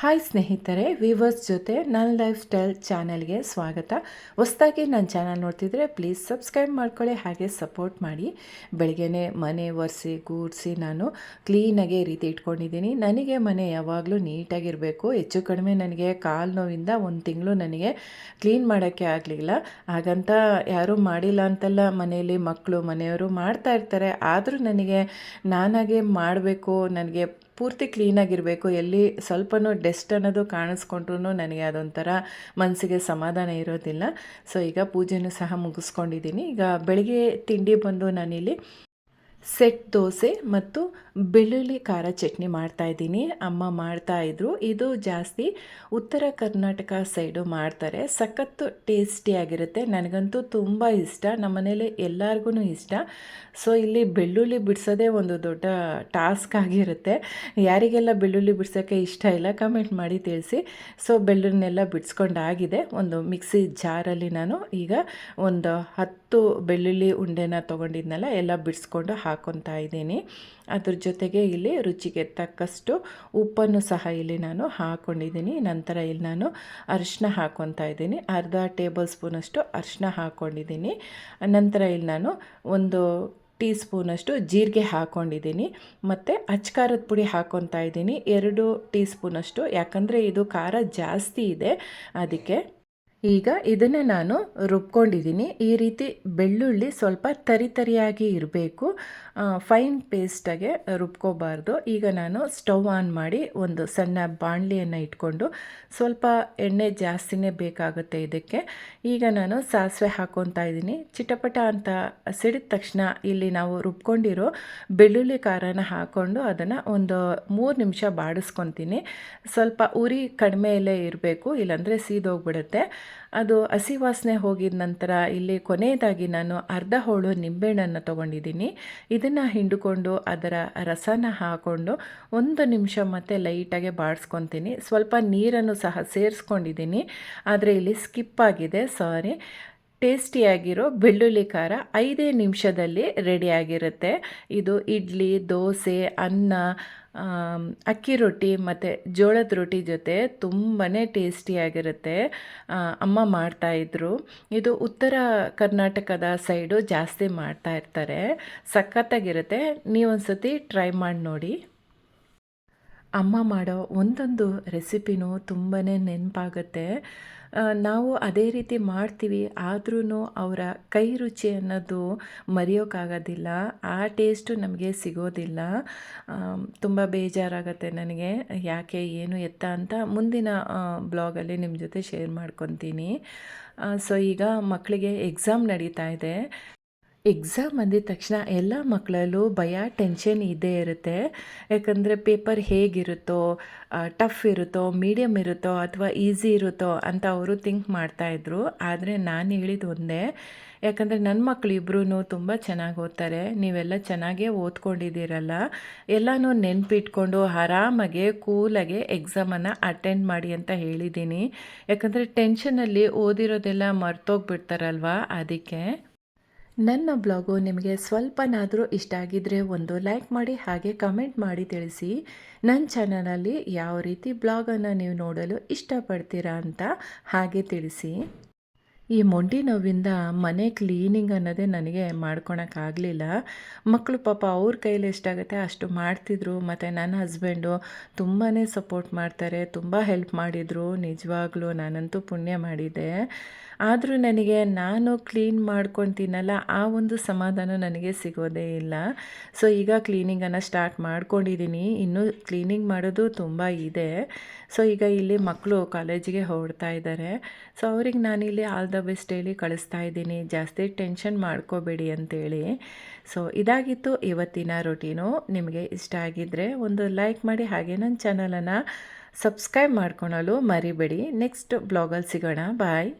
Hi ಸ್ನೇಹಿತರೆ, viewers ಜೊತೆ ನನ್ನ ಲೈಫ್ ಸ್ಟೈಲ್ ಚಾನಲ್ಗೆ ಸ್ವಾಗತ. ಹೊಸದಾಗಿ ನನ್ನ ಚಾನಲ್ ನೋಡ್ತಿದ್ರೆ ಪ್ಲೀಸ್ ಸಬ್ಸ್ಕ್ರೈಬ್ ಮಾಡ್ಕೊಳ್ಳಿ, ಹಾಗೆ ಸಪೋರ್ಟ್ ಮಾಡಿ. ಬೆಳಗ್ಗೆನೇ ಮನೆ ಒರೆಸಿ ಗೂಡಿಸಿ ನಾನು ಕ್ಲೀನಾಗಿ ರೀತಿ ಇಟ್ಕೊಂಡಿದ್ದೀನಿ. ನನಗೆ ಮನೆ ಯಾವಾಗಲೂ ನೀಟಾಗಿರಬೇಕು. ಹೆಚ್ಚು ಕಡಿಮೆ ನನಗೆ ಕಾಲು ನೋವಿಂದ ಒಂದು ತಿಂಗಳು ನನಗೆ ಕ್ಲೀನ್ ಮಾಡೋಕ್ಕೆ ಆಗಲಿಲ್ಲ. ಹಾಗಂತ ಯಾರೂ ಮಾಡಿಲ್ಲ ಅಂತಲ್ಲ, ಮನೆಯಲ್ಲಿ ಮಕ್ಕಳು ಮನೆಯವರು ಮಾಡ್ತಾ ಇರ್ತಾರೆ. ಆದರೂ ನನಗೆ ನಾನಾಗೆ ಮಾಡಬೇಕು, ನನಗೆ ಪೂರ್ತಿ ಕ್ಲೀನಾಗಿರಬೇಕು. ಎಲ್ಲಿ ಸ್ವಲ್ಪನೂ ಡೆಸ್ಟ್ ಅನ್ನೋದು ಕಾಣಿಸ್ಕೊಂಡ್ರೂ ನನಗೆ ಅದೊಂಥರ ಮನಸ್ಸಿಗೆ ಸಮಾಧಾನ ಇರೋದಿಲ್ಲ. ಸೊ ಈಗ ಪೂಜೆನೂ ಸಹ ಮುಗಿಸ್ಕೊಂಡಿದ್ದೀನಿ. ಈಗ ಬೆಳಗ್ಗೆ ತಿಂಡಿ ಬಂದು ನಾನಿಲ್ಲಿ ಸೆಟ್ ದೋಸೆ ಮತ್ತು ಬೆಳ್ಳುಳ್ಳಿ ಖಾರ ಚಟ್ನಿ ಮಾಡ್ತಾಯಿದ್ದೀನಿ. ಅಮ್ಮ ಮಾಡ್ತಾಯಿದ್ರು. ಇದು ಜಾಸ್ತಿ ಉತ್ತರ ಕರ್ನಾಟಕ ಸೈಡು ಮಾಡ್ತಾರೆ. ಸಖತ್ತು ಟೇಸ್ಟಿಯಾಗಿರುತ್ತೆ. ನನಗಂತೂ ತುಂಬ ಇಷ್ಟ, ನಮ್ಮ ಮನೇಲಿ ಎಲ್ಲರಿಗೂ ಇಷ್ಟ. ಸೊ ಇಲ್ಲಿ ಬೆಳ್ಳುಳ್ಳಿ ಬಿಡಿಸೋದೇ ಒಂದು ದೊಡ್ಡ ಟಾಸ್ಕ್ ಆಗಿರುತ್ತೆ. ಯಾರಿಗೆಲ್ಲ ಬೆಳ್ಳುಳ್ಳಿ ಬಿಡ್ಸೋಕ್ಕೆ ಇಷ್ಟ ಇಲ್ಲ ಕಮೆಂಟ್ ಮಾಡಿ ತಿಳಿಸಿ. ಸೊ ಬೆಳ್ಳುಳ್ಳಿನೆಲ್ಲ ಬಿಡಿಸ್ಕೊಂಡಾಗಿದೆ. ಒಂದು ಮಿಕ್ಸಿ ಜಾರಲ್ಲಿ ನಾನು ಈಗ ಒಂದು 10 ಬೆಳ್ಳುಳ್ಳಿ ಉಂಡೆನ ತೊಗೊಂಡಿದ್ನಲ್ಲ ಎಲ್ಲ ಬಿಡಿಸ್ಕೊಂಡು ಹಾಕ್ಕೊತಾ ಇದ್ದೀನಿ. ಅದ್ರ ಜೊತೆಗೆ ಇಲ್ಲಿ ರುಚಿಗೆ ತಕ್ಕಷ್ಟು ಉಪ್ಪನ್ನು ಸಹ ಇಲ್ಲಿ ನಾನು ಹಾಕ್ಕೊಂಡಿದ್ದೀನಿ. ನಂತರ ಇಲ್ಲಿ ನಾನು ಅರಿಶಿನ ಹಾಕ್ಕೊತಾ ಇದ್ದೀನಿ. ಅರ್ಧ ಟೇಬಲ್ ಸ್ಪೂನಷ್ಟು ಅರಿಶಿನ ಹಾಕ್ಕೊಂಡಿದ್ದೀನಿ. ನಂತರ ಇಲ್ಲಿ ನಾನು ಒಂದು ಟೀ ಸ್ಪೂನಷ್ಟು ಜೀರಿಗೆ ಹಾಕ್ಕೊಂಡಿದ್ದೀನಿ. ಮತ್ತು ಅಚ್ಕಾರದ ಪುಡಿ ಹಾಕ್ಕೊತಾ ಇದ್ದೀನಿ 2 ಟೀ ಸ್ಪೂನಷ್ಟು, ಯಾಕಂದರೆ ಇದು ಖಾರ ಜಾಸ್ತಿ ಇದೆ ಅದಕ್ಕೆ. ಈಗ ಇದನ್ನು ನಾನು ರುಬ್ಕೊಂಡಿದ್ದೀನಿ. ಈ ರೀತಿ ಬೆಳ್ಳುಳ್ಳಿ ಸ್ವಲ್ಪ ತರಿಯಾಗಿ ಇರಬೇಕು, ಫೈನ್ ಪೇಸ್ಟಾಗೆ ರುಬ್ಕೋಬಾರ್ದು. ಈಗ ನಾನು ಸ್ಟವ್ ಆನ್ ಮಾಡಿ ಒಂದು ಸಣ್ಣ ಬಾಣಲಿಯನ್ನು ಇಟ್ಕೊಂಡು ಸ್ವಲ್ಪ ಎಣ್ಣೆ ಜಾಸ್ತಿನೇ ಬೇಕಾಗುತ್ತೆ ಇದಕ್ಕೆ. ಈಗ ನಾನು ಸಾಸಿವೆ ಹಾಕ್ಕೊತಾ ಇದ್ದೀನಿ. ಚಿಟಪಟ ಅಂತ ಸಿಡಿದ ತಕ್ಷಣ ಇಲ್ಲಿ ನಾವು ರುಬ್ಕೊಂಡಿರೋ ಬೆಳ್ಳುಳ್ಳಿ ಖಾರನ ಹಾಕ್ಕೊಂಡು ಅದನ್ನು ಒಂದು 3 ನಿಮಿಷ ಬಾಡಿಸ್ಕೊತೀನಿ. ಸ್ವಲ್ಪ ಉರಿ ಕಡಿಮೆಯಲ್ಲೇ ಇರಬೇಕು, ಇಲ್ಲಾಂದರೆ ಸೀದೋಗ್ಬಿಡುತ್ತೆ. ಅದು ಹಸಿ ವಾಸನೆ ಹೋಗಿದ ನಂತರ ಇಲ್ಲಿ ಕೊನೆಯದಾಗಿ ನಾನು ಅರ್ಧ ಹೋಳು ನಿಂಬೆಹಣ್ಣನ್ನು ತೊಗೊಂಡಿದ್ದೀನಿ. ಇದನ್ನು ಹಿಂಡಿಕೊಂಡು ಅದರ ರಸನ ಹಾಕ್ಕೊಂಡು 1 ನಿಮಿಷ ಮತ್ತೆ ಲೈಟಾಗೆ ಬಾಡಿಸ್ಕೊತೀನಿ. ಸ್ವಲ್ಪ ನೀರನ್ನು ಸಹ ಸೇರಿಸ್ಕೊಂಡಿದ್ದೀನಿ, ಆದರೆ ಇಲ್ಲಿ ಸ್ಕಿಪ್ ಆಗಿದೆ, ಸಾರಿ. ಟೇಸ್ಟಿಯಾಗಿರೋ ಬೆಳ್ಳುಳ್ಳಿ ಖಾರ 5 ನಿಮಿಷದಲ್ಲಿ ರೆಡಿಯಾಗಿರುತ್ತೆ. ಇದು ಇಡ್ಲಿ, ದೋಸೆ, ಅನ್ನ, ಅಕ್ಕಿ ರೊಟ್ಟಿ ಮತ್ತು ಜೋಳದ ರೊಟ್ಟಿ ಜೊತೆ ತುಂಬಾ ಟೇಸ್ಟಿಯಾಗಿರುತ್ತೆ. ಅಮ್ಮ ಮಾಡ್ತಾಯಿದ್ರು. ಇದು ಉತ್ತರ ಕರ್ನಾಟಕದ ಸೈಡು ಜಾಸ್ತಿ ಮಾಡ್ತಾಯಿರ್ತಾರೆ. ಸಖತ್ತಾಗಿರುತ್ತೆ. ನೀವೊಂದು ಸತಿ ಟ್ರೈ ಮಾಡಿ ನೋಡಿ. ಅಮ್ಮ ಮಾಡೋ ಒಂದೊಂದು ರೆಸಿಪಿನೂ ತುಂಬಾ ನೆನಪಾಗುತ್ತೆ. ನಾವು ಅದೇ ರೀತಿ ಮಾಡ್ತೀವಿ, ಆದ್ರೂ ಅವರ ಕೈ ರುಚಿ ಅನ್ನೋದು ಮರೆಯೋಕ್ಕಾಗೋದಿಲ್ಲ. ಆ ಟೇಸ್ಟು ನಮಗೆ ಸಿಗೋದಿಲ್ಲ. ತುಂಬ ಬೇಜಾರಾಗುತ್ತೆ ನನಗೆ. ಯಾಕೆ ಏನು ಎತ್ತ ಅಂತ ಮುಂದಿನ ಬ್ಲಾಗಲ್ಲಿ ನಿಮ್ಮ ಜೊತೆ ಶೇರ್ ಮಾಡ್ಕೊತೀನಿ. ಸೊ ಈಗ ಮಕ್ಕಳಿಗೆ ಎಕ್ಸಾಮ್ ನಡೀತಾ ಇದೆ. ಎಕ್ಸಾಮ್ ಅಂದಿದ ತಕ್ಷಣ ಎಲ್ಲ ಮಕ್ಕಳಲ್ಲೂ ಭಯ, ಟೆನ್ಷನ್ ಇದ್ದೇ ಇರುತ್ತೆ. ಯಾಕಂದರೆ ಪೇಪರ್ ಹೇಗಿರುತ್ತೋ, ಟಫ್ ಇರುತ್ತೋ, ಮೀಡಿಯಮ್ ಇರುತ್ತೋ ಅಥವಾ ಈಸಿ ಇರುತ್ತೋ ಅಂತ ಅವರು ಥಿಂಕ್ ಮಾಡ್ತಾಯಿದ್ರು. ಆದರೆ ನಾನು ಹೇಳಿದ್ದು ಒಂದೇ, ಯಾಕಂದರೆ ನನ್ನ ಮಕ್ಕಳು ಇಬ್ಬರೂ ತುಂಬ ಚೆನ್ನಾಗಿ ಓದ್ತಾರೆ. ನೀವೆಲ್ಲ ಚೆನ್ನಾಗೇ ಓದ್ಕೊಂಡಿದ್ದೀರಲ್ಲ, ಎಲ್ಲನೂ ನೆನಪಿಟ್ಕೊಂಡು ಆರಾಮಾಗೆ ಕೂಲಾಗೆ ಎಕ್ಸಾಮನ್ನು ಅಟೆಂಡ್ ಮಾಡಿ ಅಂತ ಹೇಳಿದ್ದೀನಿ. ಯಾಕಂದರೆ ಟೆನ್ಷನಲ್ಲಿ ಓದಿರೋದೆಲ್ಲ ಮರ್ತೋಗ್ಬಿಡ್ತಾರಲ್ವ, ಅದಕ್ಕೆ. ನನ್ನ ಬ್ಲಾಗು ನಿಮಗೆ ಸ್ವಲ್ಪನಾದರೂ ಇಷ್ಟ ಆಗಿದ್ದರೆ ಒಂದು ಲೈಕ್ ಮಾಡಿ, ಹಾಗೆ ಕಮೆಂಟ್ ಮಾಡಿ ತಿಳಿಸಿ. ನನ್ನ ಚಾನಲಲ್ಲಿ ಯಾವ ರೀತಿ ಬ್ಲಾಗನ್ನು ನೀವು ನೋಡಲು ಇಷ್ಟಪಡ್ತೀರಾ ಅಂತ ಹಾಗೆ ತಿಳಿಸಿ. ಈ ಮೊಂಡಿ ನೋವಿಂದ ಮನೆ ಕ್ಲೀನಿಂಗ್ ಅನ್ನೋದೇ ನನಗೆ ಮಾಡ್ಕೊಳಕ್ಕಾಗಲಿಲ್ಲ. ಮಕ್ಕಳು ಪಾಪ ಅವ್ರ ಕೈಲಿ ಎಷ್ಟಾಗುತ್ತೆ ಅಷ್ಟು ಮಾಡ್ತಿದ್ರು. ಮತ್ತು ನನ್ನ ಹಸ್ಬೆಂಡು ತುಂಬಾ ಸಪೋರ್ಟ್ ಮಾಡ್ತಾರೆ, ತುಂಬ ಹೆಲ್ಪ್ ಮಾಡಿದರು. ನಿಜವಾಗ್ಲೂ ನಾನಂತೂ ಪುಣ್ಯ ಮಾಡಿದ್ದೆ. ಆದರೂ ನನಗೆ ನಾನು ಕ್ಲೀನ್ ಮಾಡ್ಕೊತೀನಲ್ಲ, ಆ ಒಂದು ಸಮಾಧಾನ ನನಗೆ ಸಿಗೋದೇ ಇಲ್ಲ. ಸೊ ಈಗ ಕ್ಲೀನಿಂಗನ್ನು ಸ್ಟಾರ್ಟ್ ಮಾಡ್ಕೊಂಡಿದ್ದೀನಿ. ಇನ್ನೂ ಕ್ಲೀನಿಂಗ್ ಮಾಡೋದು ತುಂಬ ಇದೆ. ಸೊ ಈಗ ಇಲ್ಲಿ ಮಕ್ಕಳು ಕಾಲೇಜಿಗೆ ಹೊರಡ್ತಾ ಇದ್ದಾರೆ. ಸೊ ಅವ್ರಿಗೆ ನಾನಿಲ್ಲಿ ಆಲ್ ದ ಬೆಸ್ಟ್ ಹೇಳಿ ಕಳಿಸ್ತಾ ಇದ್ದೀನಿ. ಜಾಸ್ತಿ ಟೆನ್ಷನ್ ಮಾಡ್ಕೋಬೇಡಿ ಅಂತೇಳಿ. ಸೊ ಇದಾಗಿತ್ತು ಇವತ್ತಿನ ರೊಟೀನು. ನಿಮಗೆ ಇಷ್ಟ ಆಗಿದ್ದರೆ ಒಂದು ಲೈಕ್ ಮಾಡಿ, ಹಾಗೆ ನನ್ನ ಚಾನಲನ್ನು ಸಬ್ಸ್ಕ್ರೈಬ್ ಮಾಡ್ಕೊಳಲು ಮರಿಬೇಡಿ. ನೆಕ್ಸ್ಟ್ ಬ್ಲಾಗಲ್ಲಿ ಸಿಗೋಣ. ಬಾಯ್.